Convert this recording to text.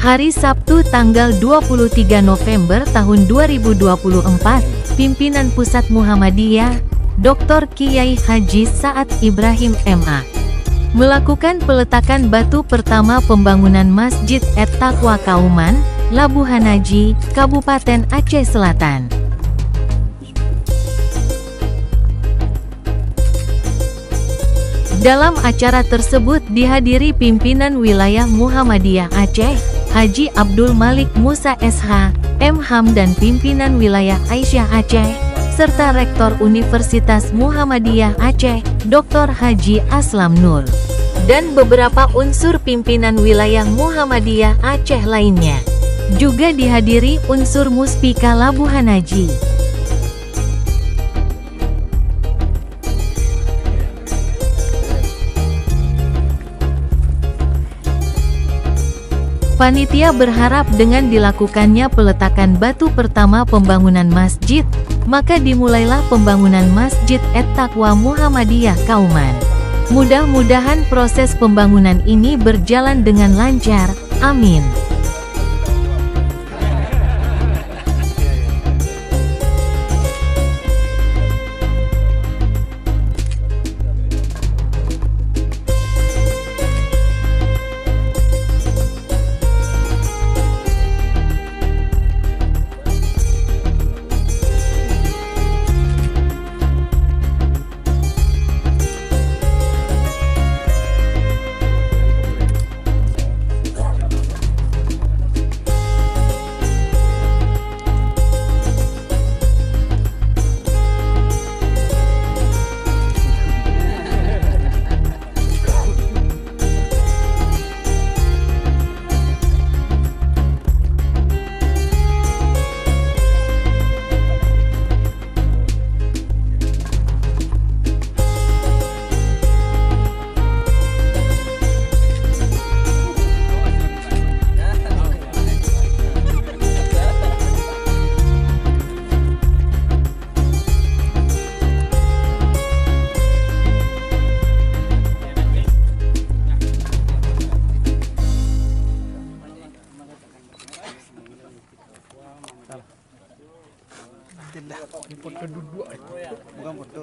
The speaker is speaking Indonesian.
Hari Sabtu tanggal 23 November tahun 2024, Pimpinan Pusat Muhammadiyah, Dr. Kiai Haji Sa'ad Ibrahim MA, melakukan peletakan batu pertama pembangunan Masjid At-Taqwa Kauman, Labuhanaji, Kabupaten Aceh Selatan. Dalam acara tersebut dihadiri pimpinan wilayah Muhammadiyah Aceh, Haji Abdul Malik Musa SH, M.Ham dan pimpinan wilayah Aisyah Aceh, serta Rektor Universitas Muhammadiyah Aceh, Dr. Haji Aslam Nur, dan beberapa unsur pimpinan wilayah Muhammadiyah Aceh lainnya. Juga dihadiri unsur Muspika Labuhanaji. Panitia berharap dengan dilakukannya peletakan batu pertama pembangunan masjid, maka dimulailah pembangunan Masjid At-Taqwa Muhammadiyah Kauman. Mudah-mudahan proses pembangunan ini berjalan dengan lancar, amin. Ini foto duduk, bukan foto.